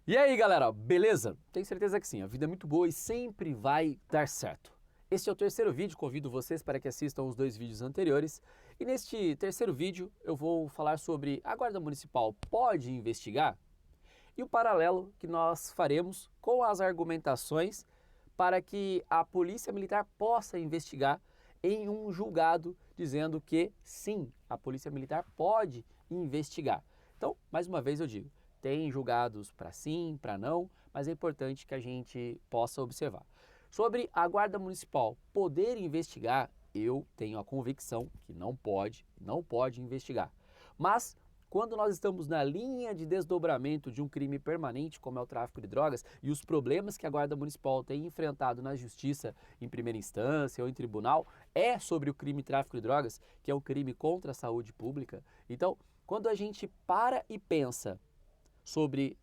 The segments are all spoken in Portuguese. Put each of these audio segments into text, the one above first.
E aí galera, beleza? Tenho certeza que sim, a vida é muito boa e sempre vai dar certo. Este é o terceiro vídeo, convido vocês para que assistam os dois vídeos anteriores. E neste terceiro vídeo eu vou falar sobre a Guarda Municipal pode investigar? E o paralelo que nós faremos com as argumentações para que a Polícia Militar possa investigar em um julgado dizendo que sim, a Polícia Militar pode investigar. Então, mais uma vez eu digo, tem julgados para sim, para não, mas é importante que a gente possa observar. Sobre a Guarda Municipal poder investigar, eu tenho a convicção que não pode investigar. Mas quando nós estamos na linha de desdobramento de um crime permanente, como é o tráfico de drogas, e os problemas que a Guarda Municipal tem enfrentado na justiça em primeira instância ou em tribunal, é sobre o crime tráfico de drogas, que é um crime contra a saúde pública. Então, quando a gente para e pensa sobre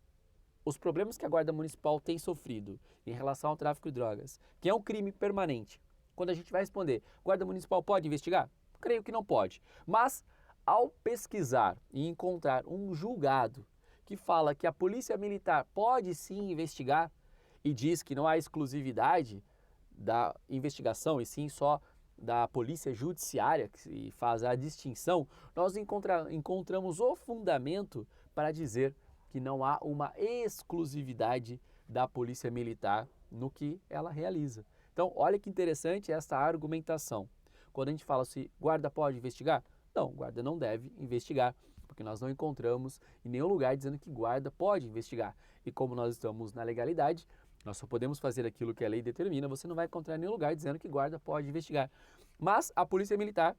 os problemas que a Guarda Municipal tem sofrido em relação ao tráfico de drogas, que é um crime permanente, quando a gente vai responder, Guarda Municipal pode investigar? Creio que não pode. Mas, ao pesquisar e encontrar um julgado que fala que a Polícia Militar pode sim investigar e diz que não há exclusividade da investigação e sim só da Polícia Judiciária, que faz a distinção, nós encontramos o fundamento para dizer que não há uma exclusividade da Polícia Militar no que ela realiza. Então, olha que interessante essa argumentação. Quando a gente fala se guarda pode investigar, não, guarda não deve investigar, porque nós não encontramos em nenhum lugar dizendo que guarda pode investigar. E como nós estamos na legalidade, nós só podemos fazer aquilo que a lei determina, você não vai encontrar em nenhum lugar dizendo que guarda pode investigar. Mas a Polícia Militar,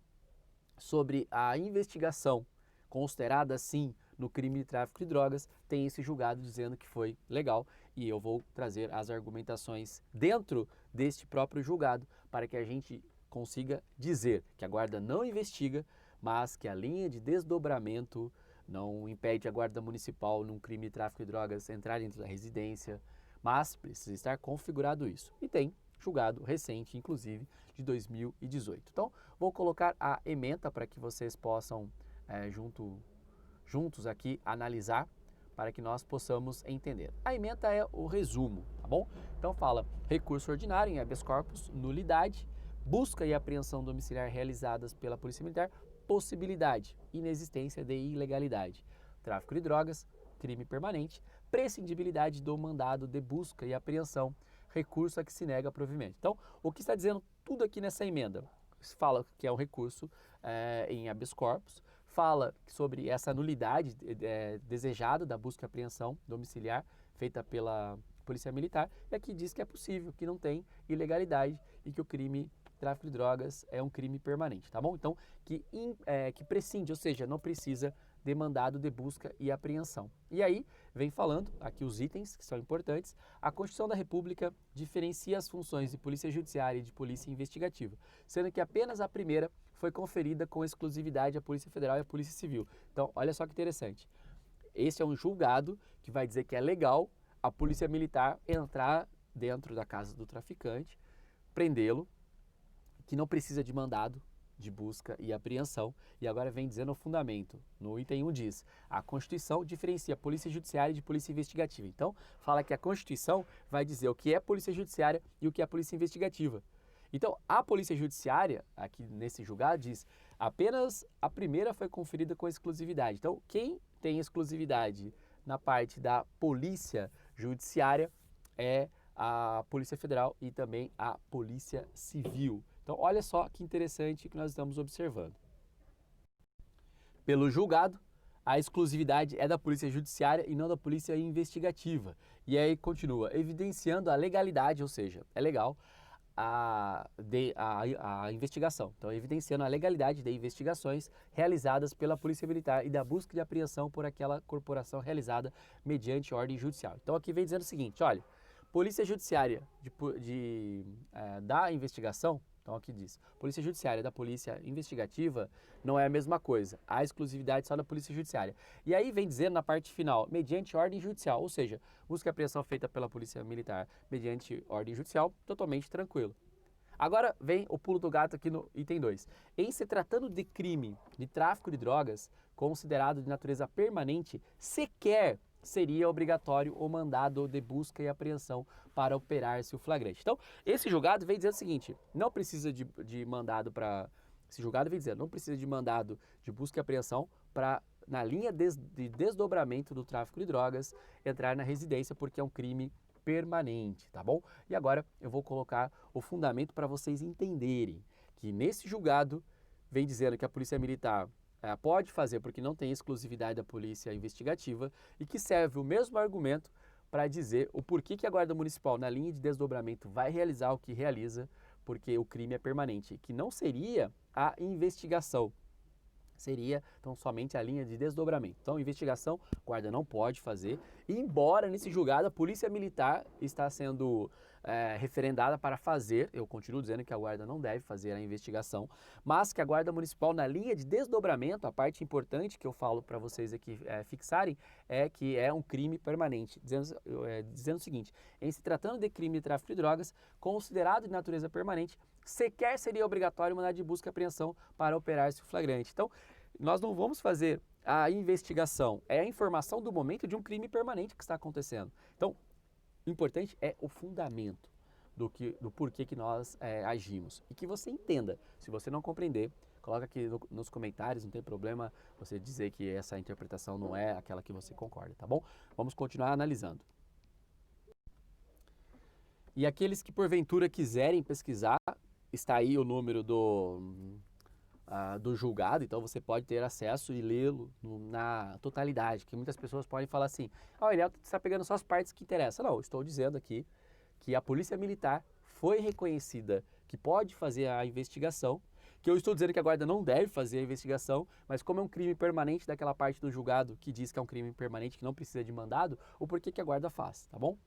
sobre a investigação considerada sim no crime de tráfico de drogas, tem esse julgado dizendo que foi legal e eu vou trazer as argumentações dentro deste próprio julgado para que a gente consiga dizer que a guarda não investiga, mas que a linha de desdobramento não impede a guarda municipal num crime de tráfico de drogas entrar dentro da residência, mas precisa estar configurado isso. E tem julgado recente, inclusive, de 2018. Então, vou colocar a ementa para que vocês possam juntos aqui analisar para que nós possamos entender. A ementa é o resumo, tá bom? Então fala, recurso ordinário em habeas corpus, nulidade, busca e apreensão domiciliar realizadas pela Polícia Militar, possibilidade, inexistência de ilegalidade, tráfico de drogas, crime permanente, prescindibilidade do mandado de busca e apreensão, recurso a que se nega provimento. Então, o que está dizendo tudo aqui nessa emenda? Fala que é um recurso em habeas corpus, fala sobre essa nulidade desejada da busca e apreensão domiciliar feita pela Polícia Militar, e aqui diz que é possível, que não tem ilegalidade e que o crime tráfico de drogas é um crime permanente, tá bom? Então, que prescinde, ou seja, não precisa de mandado de busca e apreensão. E aí, vem falando, aqui os itens que são importantes, a Constituição da República diferencia as funções de polícia judiciária e de polícia investigativa, sendo que apenas a primeira foi conferida com exclusividade à Polícia Federal e à Polícia Civil. Então, olha só que interessante. Esse é um julgado que vai dizer que é legal a Polícia Militar entrar dentro da casa do traficante, prendê-lo, que não precisa de mandado de busca e apreensão. E agora vem dizendo o fundamento. No item 1 diz, a Constituição diferencia Polícia Judiciária de Polícia Investigativa. Então, fala que a Constituição vai dizer o que é Polícia Judiciária e o que é Polícia Investigativa. Então, a Polícia Judiciária, aqui nesse julgado, diz apenas a primeira foi conferida com exclusividade. Então, quem tem exclusividade na parte da Polícia Judiciária é a Polícia Federal e também a Polícia Civil. Então, olha só que interessante que nós estamos observando. Pelo julgado, a exclusividade é da Polícia Judiciária e não da Polícia Investigativa. E aí continua, evidenciando a legalidade, ou seja, é legal a investigação. Então, evidenciando a legalidade de investigações realizadas pela Polícia Militar e da busca de apreensão por aquela corporação realizada mediante ordem judicial. Então, aqui vem dizendo o seguinte, olha, Polícia Judiciária da investigação, então aqui diz, Polícia Judiciária da Polícia Investigativa não é a mesma coisa, há exclusividade só da Polícia Judiciária. E aí vem dizendo na parte final, mediante ordem judicial, ou seja, busca e apreensão feita pela Polícia Militar mediante ordem judicial, totalmente tranquilo. Agora vem o pulo do gato aqui no item 2. Em se tratando de crime de tráfico de drogas, considerado de natureza permanente, sequer seria obrigatório o mandado de busca e apreensão para operar-se o flagrante. Então, esse julgado vem dizendo o seguinte, não precisa de mandado para... Esse julgado vem dizendo, não precisa de mandado de busca e apreensão para, na linha de desdobramento do tráfico de drogas, entrar na residência, porque é um crime permanente, tá bom? E agora eu vou colocar o fundamento para vocês entenderem que nesse julgado vem dizendo que a Polícia Militar pode fazer porque não tem exclusividade da Polícia Investigativa e que serve o mesmo argumento para dizer o porquê que a Guarda Municipal, na linha de desdobramento, vai realizar o que realiza, porque o crime é permanente, que não seria a investigação. Seria, então, somente a linha de desdobramento. Então, investigação, a guarda não pode fazer, e embora nesse julgado a Polícia Militar está sendo referendada para fazer, eu continuo dizendo que a guarda não deve fazer a investigação, mas que a Guarda Municipal, na linha de desdobramento, a parte importante que eu falo para vocês aqui fixarem, é que é um crime permanente, dizendo o seguinte, em se tratando de crime de tráfico de drogas, considerado de natureza permanente, sequer seria obrigatório mandado de busca e apreensão para operar-se o flagrante. Então, nós não vamos fazer a investigação, é a informação do momento de um crime permanente que está acontecendo. Então, o importante é o fundamento do porquê que nós agimos. E que você entenda. Se você não compreender, coloca aqui nos comentários, não tem problema você dizer que essa interpretação não é aquela que você concorda, tá bom? Vamos continuar analisando. E aqueles que porventura quiserem pesquisar, está aí o número do julgado, então você pode ter acesso e lê-lo na totalidade, que muitas pessoas podem falar assim, Eliel, você está pegando só as partes que interessam. Não, eu estou dizendo aqui que a Polícia Militar foi reconhecida que pode fazer a investigação, que eu estou dizendo que a guarda não deve fazer a investigação, mas como é um crime permanente daquela parte do julgado que diz que é um crime permanente, que não precisa de mandado, o porquê que a guarda faz, tá bom?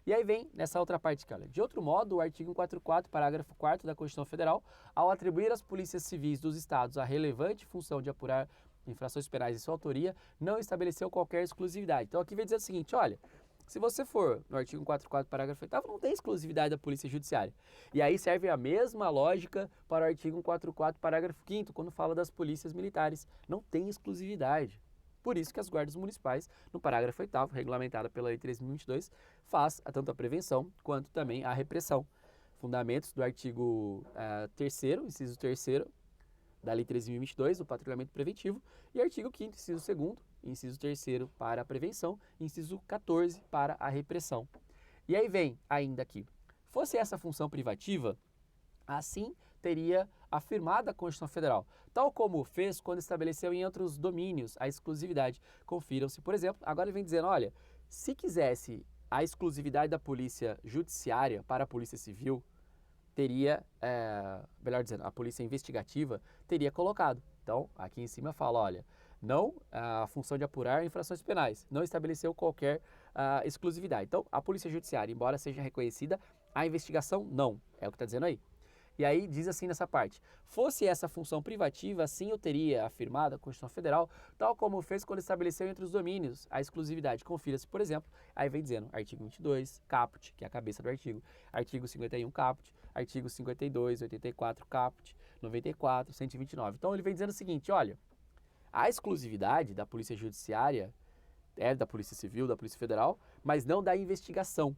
E aí vem nessa outra parte, cara. De outro modo, o artigo 144, parágrafo 4º da Constituição Federal, ao atribuir às polícias civis dos estados a relevante função de apurar infrações penais e sua autoria, não estabeleceu qualquer exclusividade. Então aqui vem dizer o seguinte, olha, se você for no artigo 144, parágrafo 8º, não tem exclusividade da Polícia Judiciária. E aí serve a mesma lógica para o artigo 144, parágrafo 5º, quando fala das polícias militares. Não tem exclusividade. Por isso que as guardas municipais, no parágrafo 8º, regulamentada pela Lei 3.022, faz tanto a prevenção quanto também a repressão. Fundamentos do artigo 3º, inciso 3º, da Lei 13.022, do patrulhamento preventivo, e artigo 5º, inciso 2º, inciso 3º para a prevenção, inciso 14 para a repressão. E aí vem ainda aqui, fosse essa função privativa, assim teria afirmado a Constituição Federal, tal como fez quando estabeleceu em outros domínios a exclusividade. Confiram-se, por exemplo, agora ele vem dizendo, olha, se quisesse a exclusividade da Polícia Judiciária para a Polícia Civil, teria, melhor dizendo, a Polícia Investigativa teria colocado. Então, aqui em cima fala, olha, não a função de apurar infrações penais, não estabeleceu qualquer exclusividade. Então, a Polícia Judiciária, embora seja reconhecida, a investigação não, é o que está dizendo aí. E aí diz assim nessa parte, fosse essa função privativa, assim eu teria afirmado a Constituição Federal, tal como fez quando estabeleceu entre os domínios a exclusividade. Confira-se, por exemplo, aí vem dizendo artigo 22, caput, que é a cabeça do artigo 51, caput, artigo 52, 84, caput, 94, 129. Então ele vem dizendo o seguinte, olha, a exclusividade da Polícia Judiciária é da Polícia Civil, da Polícia Federal, mas não da investigação.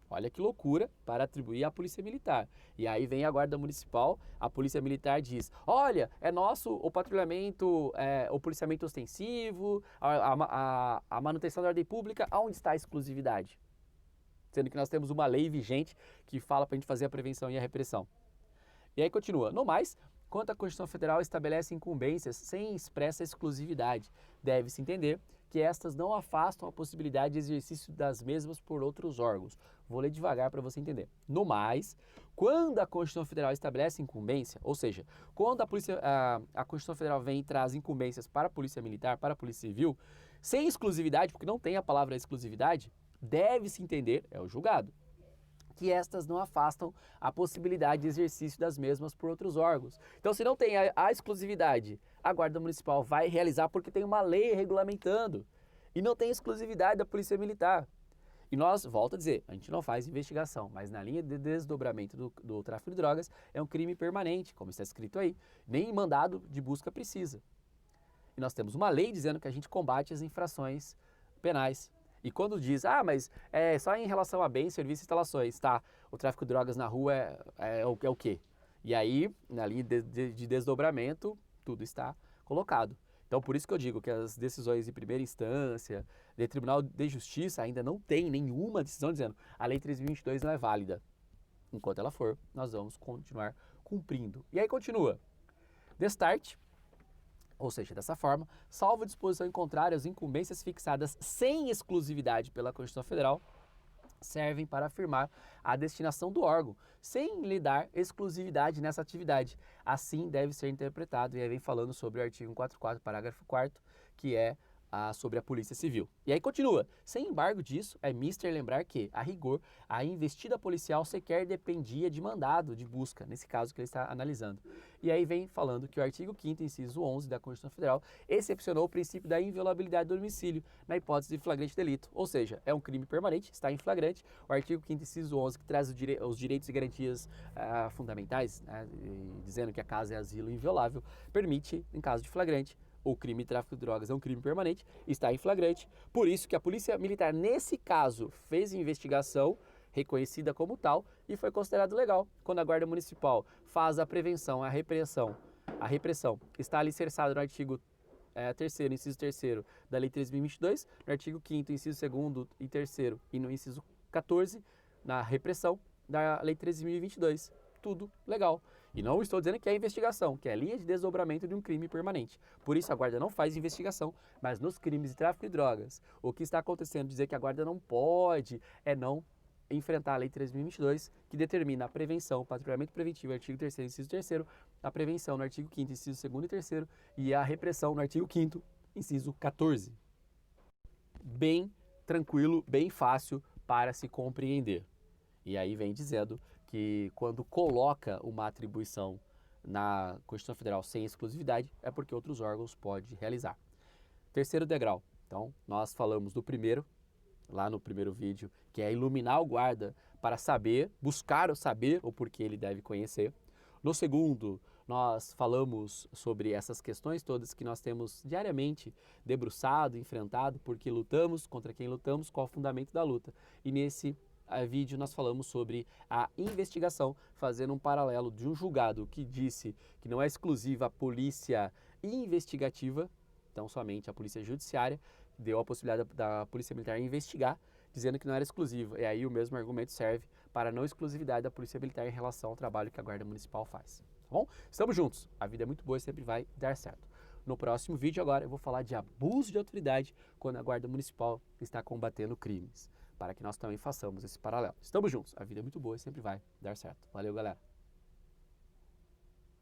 Olha que loucura para atribuir à Polícia Militar. E aí vem a Guarda Municipal, a Polícia Militar diz, olha, é nosso o patrulhamento, o policiamento ostensivo, a manutenção da ordem pública, aonde está a exclusividade? Sendo que nós temos uma lei vigente que fala para a gente fazer a prevenção e a repressão. E aí continua, no mais, quanto a Constituição Federal estabelece incumbências sem expressa exclusividade, deve-se entender que estas não afastam a possibilidade de exercício das mesmas por outros órgãos. Vou ler devagar para você entender. No mais, quando a Constituição Federal estabelece incumbência, ou seja, quando a Constituição Federal vem e traz incumbências para a Polícia Militar, para a Polícia Civil, sem exclusividade, porque não tem a palavra exclusividade, deve-se entender, é o julgado, que estas não afastam a possibilidade de exercício das mesmas por outros órgãos. Então, se não tem a exclusividade, a Guarda Municipal vai realizar porque tem uma lei regulamentando. E não tem exclusividade da Polícia Militar. E nós, volto a dizer, a gente não faz investigação, mas na linha de desdobramento do tráfico de drogas é um crime permanente, como está escrito aí. Nem mandado de busca precisa. E nós temos uma lei dizendo que a gente combate as infrações penais. E quando diz, mas é só em relação a bens, serviços e instalações, tá? O tráfico de drogas na rua é o quê? E aí, na linha de desdobramento, tudo está colocado. Então, por isso que eu digo que as decisões de primeira instância, de Tribunal de Justiça, ainda não tem nenhuma decisão dizendo a Lei 3.022 não é válida. Enquanto ela for, nós vamos continuar cumprindo. E aí continua. Destarte, ou seja, dessa forma, salvo disposição em contrário às incumbências fixadas sem exclusividade pela Constituição Federal, servem para afirmar a destinação do órgão, sem lhe dar exclusividade nessa atividade. Assim deve ser interpretado, e aí vem falando sobre o artigo 144, parágrafo 4º, que é sobre a Polícia Civil. E aí continua, sem embargo disso, é mister lembrar que, a rigor, a investida policial sequer dependia de mandado de busca, nesse caso que ele está analisando. E aí vem falando que o artigo 5º, inciso 11 da Constituição Federal, excepcionou o princípio da inviolabilidade do domicílio na hipótese de flagrante delito, ou seja, é um crime permanente, está em flagrante. O artigo 5º, inciso 11, que traz os direitos e garantias fundamentais, né, dizendo que a casa é asilo inviolável, permite, em caso de flagrante, o crime de tráfico de drogas é um crime permanente, está em flagrante. Por isso que a Polícia Militar, nesse caso, fez investigação reconhecida como tal e foi considerado legal. Quando a Guarda Municipal faz a prevenção, a repressão está alicerçada no artigo 3º, inciso 3º da Lei 3.022, no artigo 5º, inciso 2º e 3º e no inciso 14, na repressão da Lei 13.022. Tudo legal. E não estou dizendo que é investigação, que é a linha de desdobramento de um crime permanente. Por isso a Guarda não faz investigação, mas nos crimes de tráfico de drogas, o que está acontecendo, dizer que a Guarda não pode, é não enfrentar a Lei 3.022, que determina a prevenção, o patrulhamento preventivo, artigo 3º, inciso 3º, a prevenção no artigo 5º, inciso 2º e 3º, e a repressão no artigo 5º, inciso 14. Bem tranquilo, bem fácil para se compreender. E aí vem dizendo que quando coloca uma atribuição na Constituição Federal sem exclusividade, é porque outros órgãos podem realizar. Terceiro degrau. Então, nós falamos do primeiro, lá no primeiro vídeo, que é iluminar o guarda para saber, buscar o saber, ou porque ele deve conhecer. No segundo, nós falamos sobre essas questões todas que nós temos diariamente debruçado, enfrentado, porque lutamos, contra quem lutamos, qual o fundamento da luta. E nesse vídeo nós falamos sobre a investigação, fazendo um paralelo de um julgado que disse que não é exclusiva a polícia investigativa, então somente a polícia judiciária, deu a possibilidade da polícia militar investigar, dizendo que não era exclusiva. E aí o mesmo argumento serve para a não exclusividade da polícia militar em relação ao trabalho que a Guarda Municipal faz. Tá bom? Estamos juntos. A vida é muito boa e sempre vai dar certo. No próximo vídeo agora eu vou falar de abuso de autoridade quando a Guarda Municipal está combatendo crimes, para que nós também façamos esse paralelo. Estamos juntos. A vida é muito boa e sempre vai dar certo. Valeu, galera.